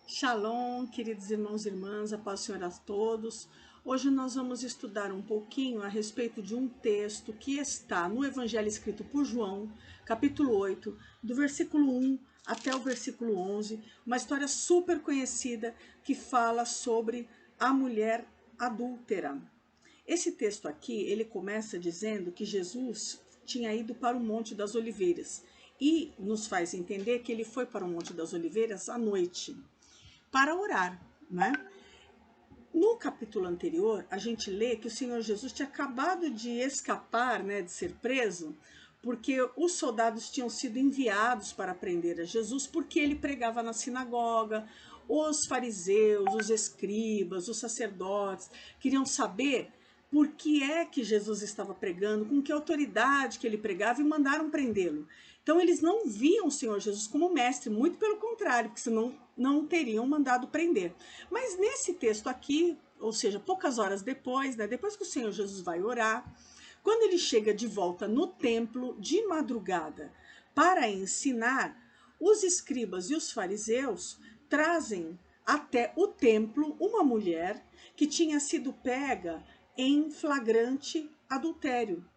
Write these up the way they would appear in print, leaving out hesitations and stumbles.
Shalom, queridos irmãos e irmãs, a paz do Senhor a todos. Hoje nós vamos estudar um pouquinho a respeito de um texto que está no Evangelho escrito por João, capítulo 8, do versículo 1 até o versículo 11, uma história super conhecida que fala sobre a mulher adúltera. Esse texto aqui, ele começa dizendo que Jesus tinha ido para o Monte das Oliveiras e nos faz entender que ele foi para o Monte das Oliveiras à noite para orar, né? No capítulo anterior, a gente lê que o Senhor Jesus tinha acabado de escapar, né, de ser preso, porque os soldados tinham sido enviados para prender a Jesus porque ele pregava na sinagoga. Os fariseus, os escribas, os sacerdotes queriam saber por que é que Jesus estava pregando, com que autoridade que ele pregava, e mandaram prendê-lo. Então eles não viam o Senhor Jesus como mestre, muito pelo contrário, porque senão não teriam mandado prender. Mas nesse texto aqui, ou seja, poucas horas depois, né, depois que o Senhor Jesus vai orar, quando ele chega de volta no templo de madrugada para ensinar, os escribas e os fariseus trazem até o templo uma mulher que tinha sido pega em flagrante adultério.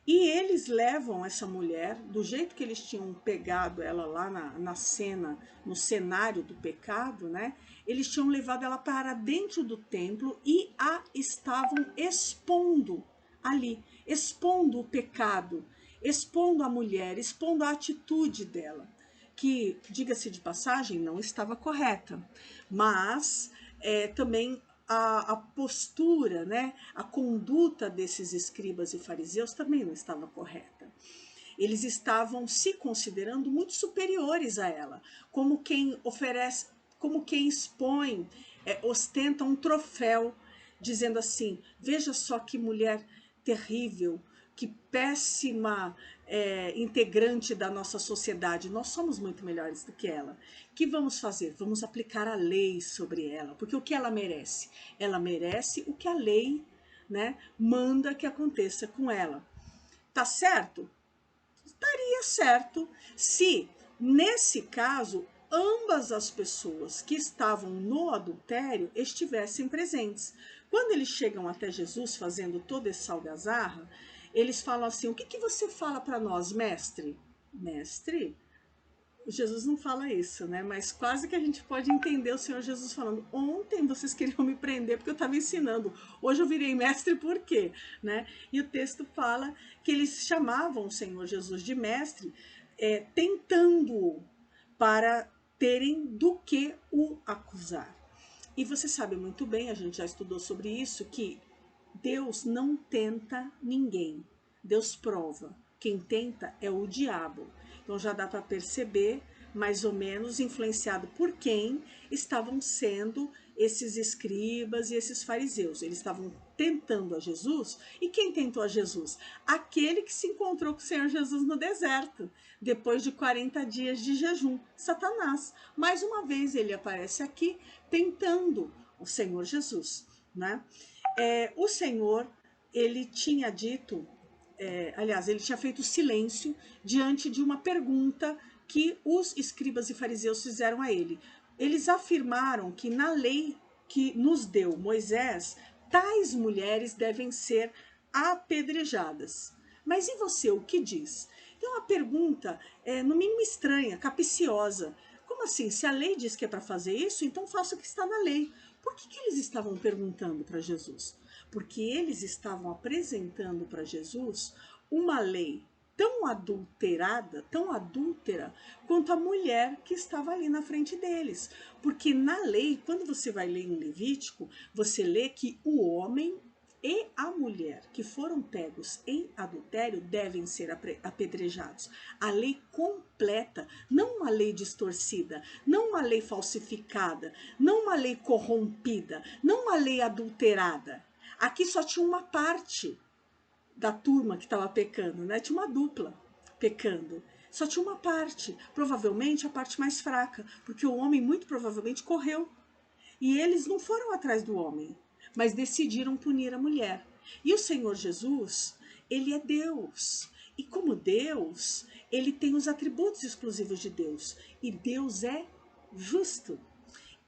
E eles levam essa mulher, do jeito que eles tinham pegado ela lá na cena, no cenário do pecado, né? Eles tinham levado ela para dentro do templo e a estavam expondo ali, expondo o pecado, expondo a mulher, expondo a atitude dela, que, diga-se de passagem, não estava correta, mas também a postura, né, a conduta desses escribas e fariseus também não estava correta. Eles estavam se considerando muito superiores a ela, como quem oferece, como quem expõe, ostenta um troféu, dizendo assim: veja só que mulher terrível, que péssima integrante da nossa sociedade. Nós somos muito melhores do que ela. O que vamos fazer? Vamos aplicar a lei sobre ela, porque o que ela merece? Ela merece o que a lei, né, manda que aconteça com ela. Tá certo? Estaria certo se, nesse caso, ambas as pessoas que estavam no adultério estivessem presentes. Quando eles chegam até Jesus fazendo toda essa algazarra, eles falam assim: o que você fala para nós, mestre? Mestre? Jesus não fala isso, né? Mas quase que a gente pode entender o Senhor Jesus falando: ontem vocês queriam me prender porque eu estava ensinando, hoje eu virei mestre por quê? Né? E o texto fala que eles chamavam o Senhor Jesus de mestre, tentando-o para terem do que o acusar. E você sabe muito bem, a gente já estudou sobre isso, que Deus não tenta ninguém, Deus prova. Quem tenta é o diabo. Então já dá para perceber, mais ou menos, influenciado por quem estavam sendo esses escribas e esses fariseus. Eles estavam tentando a Jesus. E quem tentou a Jesus? Aquele que se encontrou com o Senhor Jesus no deserto, depois de 40 dias de jejum, Satanás. Mais uma vez ele aparece aqui tentando o Senhor Jesus, né? O Senhor, ele tinha dito, aliás, ele tinha feito silêncio diante de uma pergunta que os escribas e fariseus fizeram a ele. Eles afirmaram que na lei que nos deu Moisés, tais mulheres devem ser apedrejadas. Mas e você, o que diz? Então a pergunta é, no mínimo, estranha, capciosa. Como assim? Se a lei diz que é para fazer isso, então faça o que está na lei. Por que eles estavam perguntando para Jesus? Porque eles estavam apresentando para Jesus uma lei tão adulterada, tão adúltera, quanto a mulher que estava ali na frente deles. Porque na lei, quando você vai ler em Levítico, você lê que o homem e a mulher que foram pegos em adultério devem ser apedrejados. A lei completa, não uma lei distorcida, não uma lei falsificada, não uma lei corrompida, não uma lei adulterada. Aqui só tinha uma parte da turma que estava pecando, né? Tinha uma dupla pecando. Só tinha uma parte, provavelmente a parte mais fraca, porque o homem muito provavelmente correu. E eles não foram atrás do homem, mas decidiram punir a mulher. E o Senhor Jesus, ele é Deus. E como Deus, ele tem os atributos exclusivos de Deus. E Deus é justo.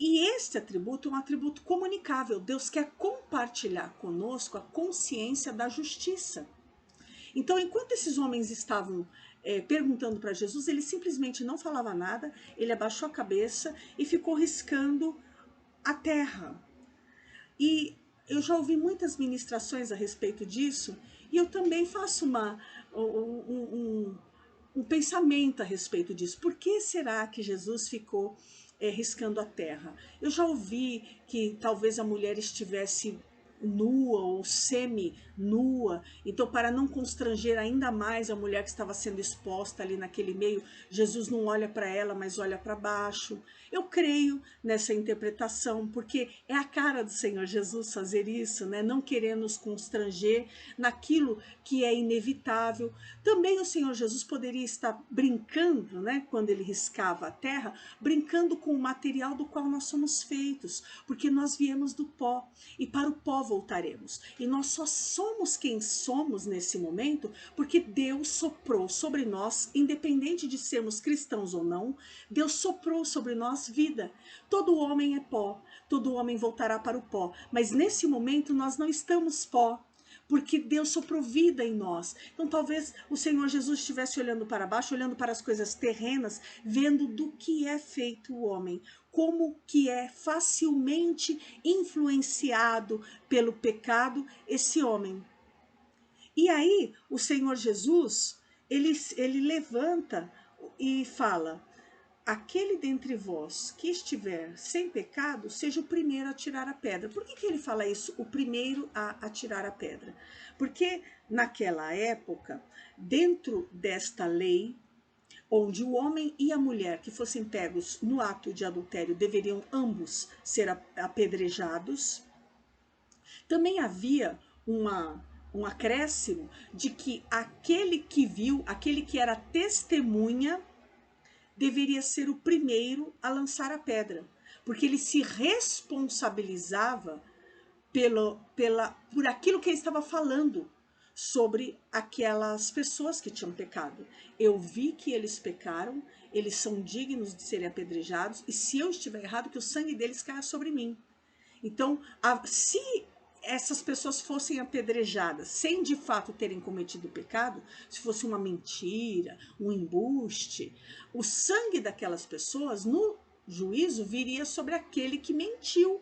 E este atributo é um atributo comunicável. Deus quer compartilhar conosco a consciência da justiça. Então, enquanto esses homens estavam perguntando para Jesus, ele simplesmente não falava nada, ele abaixou a cabeça e ficou riscando a terra. E eu já ouvi muitas ministrações a respeito disso, e eu também faço um pensamento a respeito disso. Por que será que Jesus ficou riscando a terra? Eu já ouvi que talvez a mulher estivesse nua ou semi-nua, então para não constranger ainda mais a mulher que estava sendo exposta ali naquele meio, Jesus não olha para ela, mas olha para baixo. Eu creio nessa interpretação, porque é a cara do Senhor Jesus fazer isso, né? Não querer nos constranger naquilo que é inevitável. Também o Senhor Jesus poderia estar brincando, né? Quando ele riscava a terra, brincando com o material do qual nós somos feitos, porque nós viemos do pó e para o pó voltaremos. E nós só somos quem somos nesse momento porque Deus soprou sobre nós, independente de sermos cristãos ou não, Deus soprou sobre nós vida. Todo homem é pó, todo homem voltará para o pó, mas nesse momento nós não estamos pó, porque Deus soprou vida em nós. Então talvez o Senhor Jesus estivesse olhando para baixo, olhando para as coisas terrenas, vendo do que é feito o homem, como que é facilmente influenciado pelo pecado esse homem. E aí o Senhor Jesus, ele levanta e fala: aquele dentre vós que estiver sem pecado, seja o primeiro a tirar a pedra. Por que ele fala isso? O primeiro a tirar a pedra. Porque naquela época, dentro desta lei, onde o homem e a mulher que fossem pegos no ato de adultério deveriam ambos ser apedrejados, também havia um acréscimo de que aquele que viu, aquele que era testemunha, deveria ser o primeiro a lançar a pedra, porque ele se responsabilizava por aquilo que ele estava falando sobre aquelas pessoas que tinham pecado. Eu vi que eles pecaram, eles são dignos de serem apedrejados, e se eu estiver errado, que o sangue deles caia sobre mim. Então, se essas pessoas fossem apedrejadas sem de fato terem cometido pecado, se fosse uma mentira, um embuste, o sangue daquelas pessoas no juízo viria sobre aquele que mentiu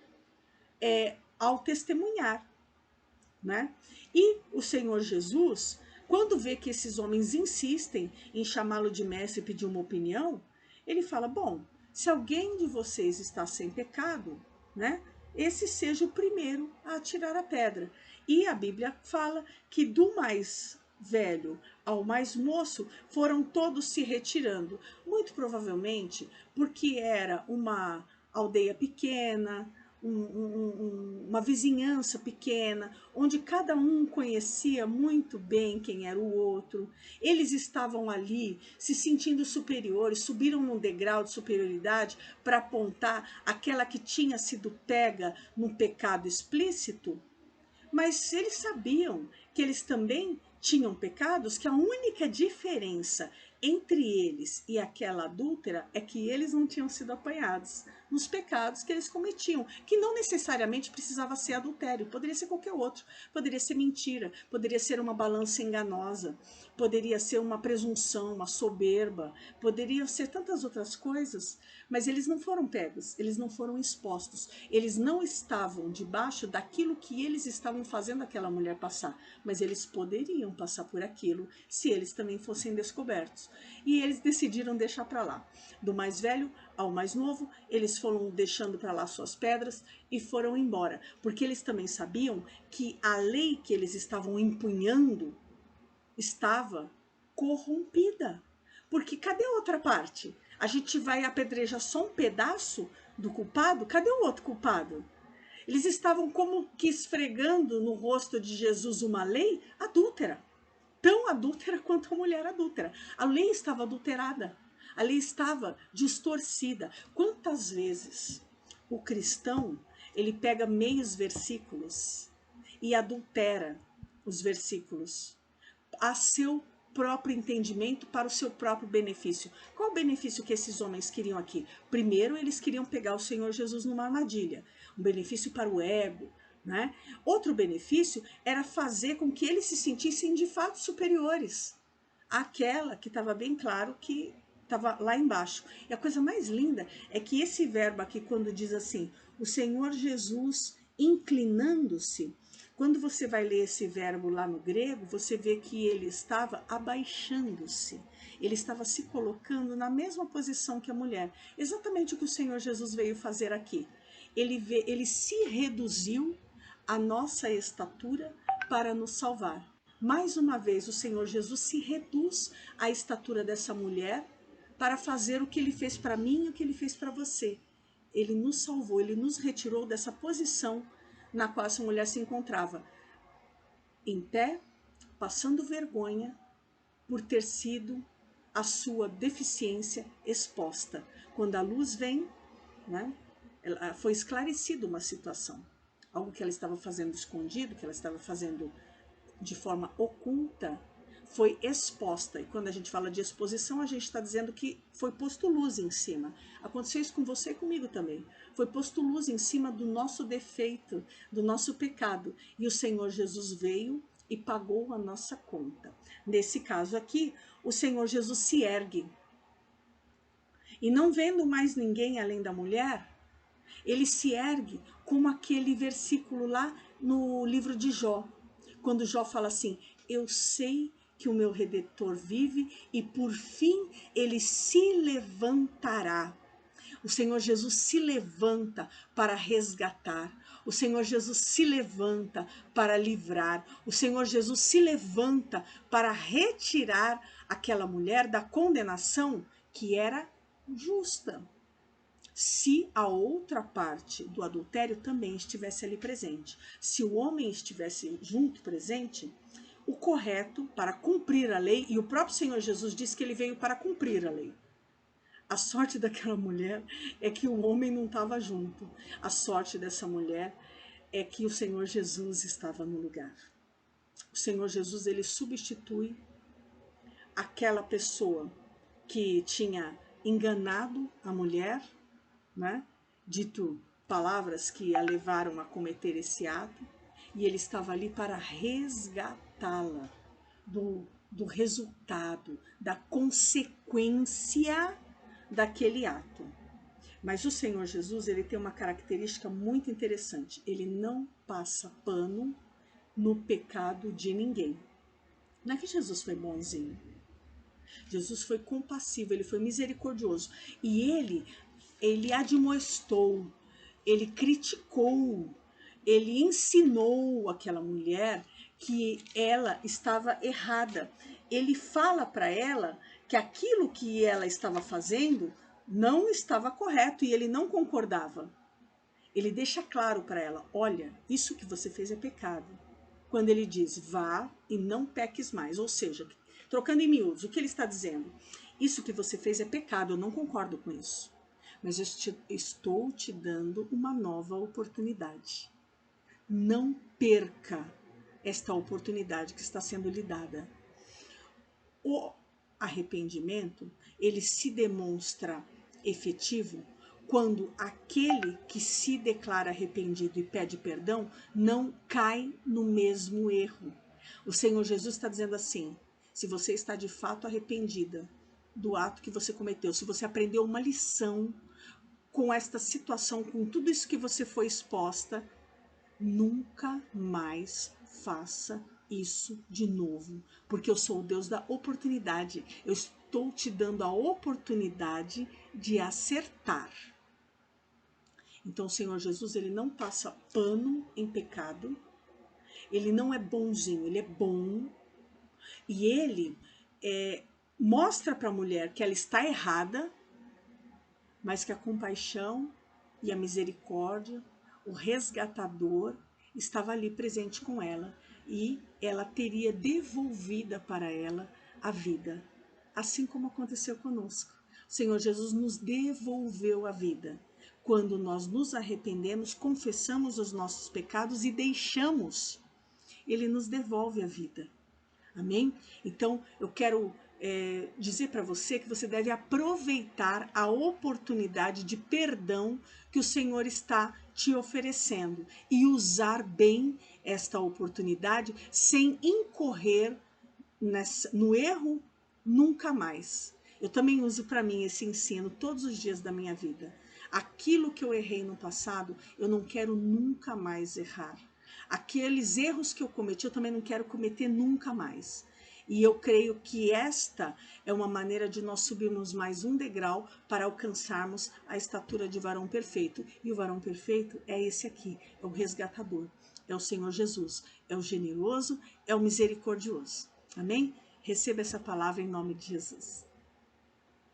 ao testemunhar, né? E o Senhor Jesus, quando vê que esses homens insistem em chamá-lo de mestre e pedir uma opinião, ele fala: bom, se alguém de vocês está sem pecado, né? Esse seja o primeiro a atirar a pedra. E a Bíblia fala que do mais velho ao mais moço foram todos se retirando, muito provavelmente porque era uma aldeia pequena, uma vizinhança pequena, onde cada um conhecia muito bem quem era o outro. Eles estavam ali se sentindo superiores, subiram num degrau de superioridade para apontar aquela que tinha sido pega num pecado explícito, mas eles sabiam que eles também tinham pecados, que a única diferença entre eles e aquela adúltera é que eles não tinham sido apanhados nos pecados que eles cometiam, que não necessariamente precisava ser adultério, poderia ser qualquer outro, poderia ser mentira, poderia ser uma balança enganosa, poderia ser uma presunção, uma soberba, poderia ser tantas outras coisas, mas eles não foram pegos, eles não foram expostos, eles não estavam debaixo daquilo que eles estavam fazendo aquela mulher passar, mas eles poderiam passar por aquilo se eles também fossem descobertos. E eles decidiram deixar para lá. Do mais velho ao mais novo, eles foram deixando para lá suas pedras e foram embora, porque eles também sabiam que a lei que eles estavam empunhando estava corrompida. Porque cadê a outra parte? A gente vai apedrejar só um pedaço do culpado? Cadê o outro culpado? Eles estavam como que esfregando no rosto de Jesus uma lei adúltera, tão adúltera quanto a mulher adúltera. A lei estava adulterada, a lei estava distorcida. Quantas vezes o cristão, ele pega meios versículos e adultera os versículos a seu próprio entendimento, para o seu próprio benefício. Qual o benefício que esses homens queriam aqui? Primeiro, eles queriam pegar o Senhor Jesus numa armadilha, um benefício para o ego, né? Outro benefício era fazer com que eles se sentissem de fato superiores àquela que estava bem claro que estava lá embaixo. E a coisa mais linda é que esse verbo aqui, quando diz assim, o Senhor Jesus inclinando-se, quando você vai ler esse verbo lá no grego, você vê que ele estava abaixando-se. Ele estava se colocando na mesma posição que a mulher. Exatamente o que o Senhor Jesus veio fazer aqui. Ele se reduziu à nossa estatura para nos salvar. Mais uma vez, o Senhor Jesus se reduz à estatura dessa mulher para fazer o que ele fez para mim e o que ele fez para você. Ele nos salvou, ele nos retirou dessa posição na qual essa mulher se encontrava, em pé, passando vergonha por ter sido a sua deficiência exposta. Quando a luz vem, né, foi esclarecida uma situação, algo que ela estava fazendo escondido, que ela estava fazendo de forma oculta, foi exposta. E quando a gente fala de exposição, a gente está dizendo que foi posto luz em cima. Aconteceu isso com você e comigo também. Foi posto luz em cima do nosso defeito, do nosso pecado. E o Senhor Jesus veio e pagou a nossa conta. Nesse caso aqui, o Senhor Jesus se ergue. E não vendo mais ninguém além da mulher, ele se ergue como aquele versículo lá no livro de Jó. Quando Jó fala assim, eu sei que o meu Redentor vive e por fim ele se levantará. O Senhor Jesus se levanta para resgatar. O Senhor Jesus se levanta para livrar. O Senhor Jesus se levanta para retirar aquela mulher da condenação que era justa. Se a outra parte do adultério também estivesse ali presente, se o homem estivesse junto presente, o correto para cumprir a lei, e o próprio Senhor Jesus disse que ele veio para cumprir a lei. A sorte daquela mulher é que o homem não estava junto. A sorte dessa mulher é que o Senhor Jesus estava no lugar. O Senhor Jesus, ele substitui aquela pessoa que tinha enganado a mulher, né? Dito palavras que a levaram a cometer esse ato, e ele estava ali para resgatá-la do resultado, da consequência daquele ato. Mas o Senhor Jesus, ele tem uma característica muito interessante. Ele não passa pano no pecado de ninguém. Não é que Jesus foi bonzinho. Jesus foi compassivo, ele foi misericordioso. E ele admoestou, ele criticou, ele ensinou aquela mulher que ela estava errada. Ele fala para ela que aquilo que ela estava fazendo não estava correto e ele não concordava. Ele deixa claro para ela, olha, isso que você fez é pecado. Quando ele diz, vá e não peques mais, ou seja, trocando em miúdos, o que ele está dizendo? Isso que você fez é pecado, eu não concordo com isso. Mas eu estou te dando uma nova oportunidade. Não perca esta oportunidade que está sendo lhe dada. O arrependimento, ele se demonstra efetivo quando aquele que se declara arrependido e pede perdão não cai no mesmo erro. O Senhor Jesus está dizendo assim, se você está de fato arrependida do ato que você cometeu, se você aprendeu uma lição com esta situação, com tudo isso que você foi exposta, nunca mais faça isso de novo, porque eu sou o Deus da oportunidade. Eu estou te dando a oportunidade de acertar. Então o Senhor Jesus, ele não passa pano em pecado, ele não é bonzinho, ele é bom, e ele mostra para a mulher que ela está errada, mas que a compaixão e a misericórdia, o resgatador, estava ali presente com ela e ela teria devolvida para ela a vida, assim como aconteceu conosco. O Senhor Jesus nos devolveu a vida. Quando nós nos arrependemos, confessamos os nossos pecados e deixamos, ele nos devolve a vida. Amém? Então, eu quero dizer para você que você deve aproveitar a oportunidade de perdão que o Senhor está te oferecendo e usar bem esta oportunidade sem incorrer no erro nunca mais. Eu também uso para mim esse ensino todos os dias da minha vida. Aquilo que eu errei no passado, eu não quero nunca mais errar. Aqueles erros que eu cometi, eu também não quero cometer nunca mais. E eu creio que esta é uma maneira de nós subirmos mais um degrau para alcançarmos a estatura de varão perfeito. E o varão perfeito é esse aqui, é o resgatador, é o Senhor Jesus, é o generoso, é o misericordioso. Amém? Receba essa palavra em nome de Jesus.